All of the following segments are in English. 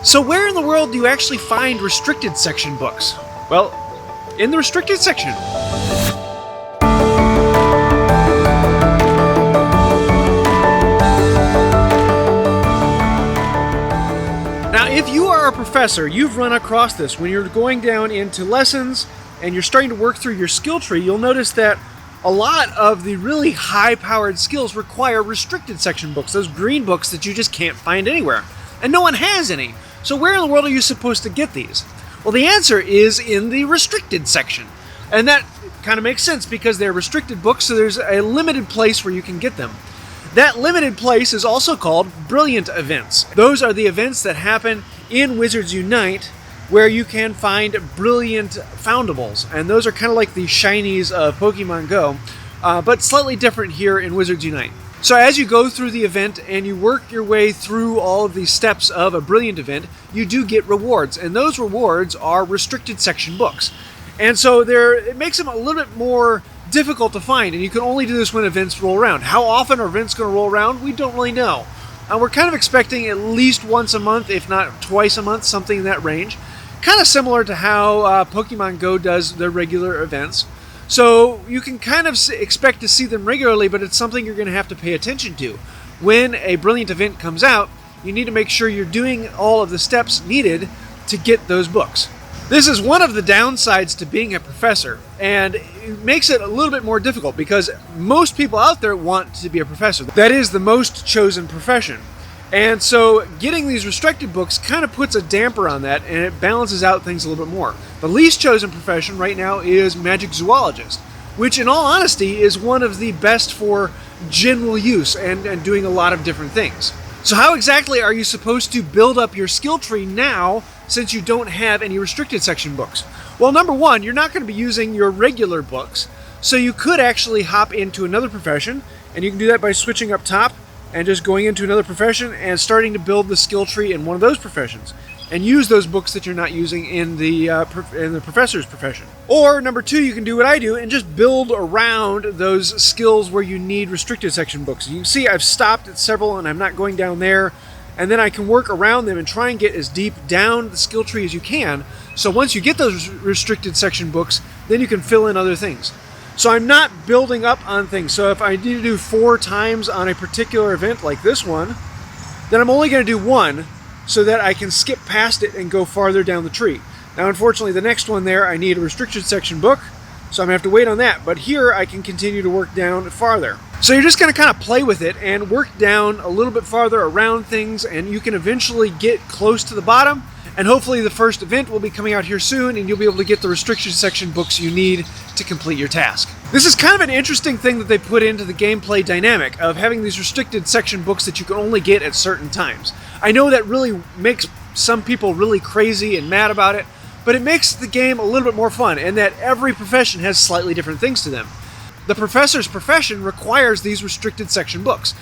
So where in the world do you actually find restricted section books? Well, in the restricted section. Now, if you are a professor, you've run across this. When you're going down into lessons and you're starting to work through your skill tree, you'll notice that a lot of the really high-powered skills require restricted section books, those green books that you just can't find anywhere. And no one has any. So where in the world are you supposed to get these? Well, the answer is in the restricted section. And that kind of makes sense because they're restricted books, so there's a limited place where you can get them. That limited place is also called brilliant events. Those are the events that happen in Wizards Unite where you can find brilliant foundables. And those are kind of like the shinies of Pokemon Go, but slightly different here in Wizards Unite. So as you go through the event and you work your way through all of the steps of a brilliant event, you do get rewards, and those rewards are restricted section books. And so it makes them a little bit more difficult to find, and you can only do this when events roll around. How often are events going to roll around? We don't really know. We're kind of expecting at least once a month, if not twice a month, something in that range. Kind of similar to how Pokemon Go does their regular events. So you can kind of expect to see them regularly, but it's something you're going to have to pay attention to. When a brilliant event comes out, you need to make sure you're doing all of the steps needed to get those books. This is one of the downsides to being a professor, and it makes it a little bit more difficult because most people out there want to be a professor. That is the most chosen profession. And so getting these restricted books kind of puts a damper on that, and it balances out things a little bit more. The least chosen profession right now is magic zoologist, which in all honesty is one of the best for general use and doing a lot of different things. So how exactly are you supposed to build up your skill tree now since you don't have any restricted section books? Well, number one, you're not going to be using your regular books, so you could actually hop into another profession, and you can do that by switching up top and just going into another profession and starting to build the skill tree in one of those professions and use those books that you're not using in the professor's profession. Or number two, you can do what I do and just build around those skills where you need restricted section books. You can see I've stopped at several and I'm not going down there, and then I can work around them and try and get as deep down the skill tree as you can. So once you get those restricted section books, then you can fill in other things. So I'm not building up on things. So if I need to do 4 times on a particular event like this one, then I'm only going to do 1 so that I can skip past it and go farther down the tree. Now, unfortunately, the next one there, I need a restricted section book, so I'm going to have to wait on that. But here, I can continue to work down farther. So you're just going to kind of play with it and work down a little bit farther around things, and you can eventually get close to the bottom. And hopefully the first event will be coming out here soon, and you'll be able to get the restricted section books you need to complete your task. This is kind of an interesting thing that they put into the gameplay dynamic of having these restricted section books that you can only get at certain times. I know that really makes some people really crazy and mad about it, but it makes the game a little bit more fun, and that every profession has slightly different things to them. The professor's profession requires these restricted section books.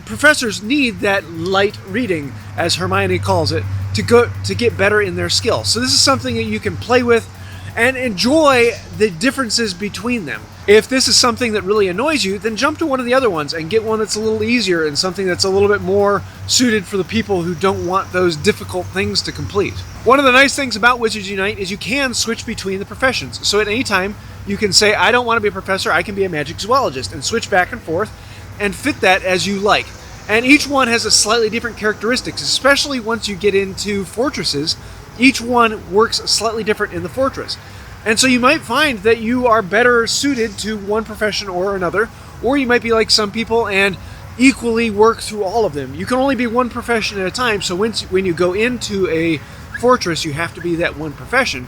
Professors need that light reading, as Hermione calls it, to get better in their skill. So this is something that you can play with and enjoy the differences between them. If this is something that really annoys you, then jump to one of the other ones and get one that's a little easier and something that's a little bit more suited for the people who don't want those difficult things to complete. One of the nice things about Wizards Unite is you can switch between the professions. So at any time, you can say, I don't want to be a professor, I can be a magic zoologist, and switch back and forth and fit that as you like. And each one has a slightly different characteristics, especially once you get into fortresses. Each one works slightly different in the fortress. And so you might find that you are better suited to one profession or another, or you might be like some people and equally work through all of them. You can only be one profession at a time, so when you go into a fortress, you have to be that one profession.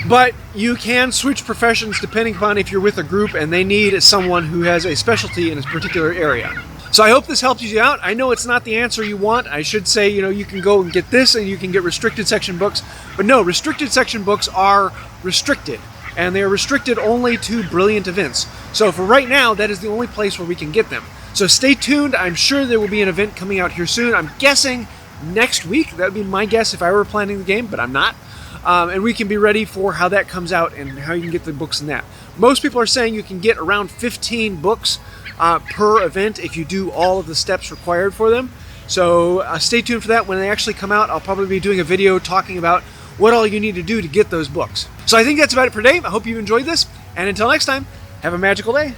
But you can switch professions depending upon if you're with a group and they need someone who has a specialty in a particular area. So I hope this helps you out. I know it's not the answer you want. I should say, you can go and get this and you can get restricted section books. But no, restricted section books are restricted. And they are restricted only to brilliant events. So for right now, that is the only place where we can get them. So stay tuned. I'm sure there will be an event coming out here soon. I'm guessing next week. That would be my guess if I were planning the game, but I'm not. And we can be ready for how that comes out and how you can get the books in that. Most people are saying you can get around 15 books per event if you do all of the steps required for them. So stay tuned for that. When they actually come out, I'll probably be doing a video talking about what all you need to do to get those books. So I think that's about it for today. I hope you enjoyed this, and until next time, have a magical day.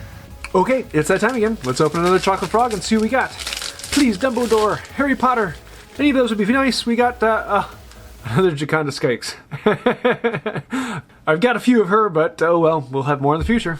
Okay, it's that time again. Let's open another chocolate frog and see what we got. Please, Dumbledore, Harry Potter, any of those would be nice. We got another Jaconda Skikes. I've got a few of her, but oh well, we'll have more in the future.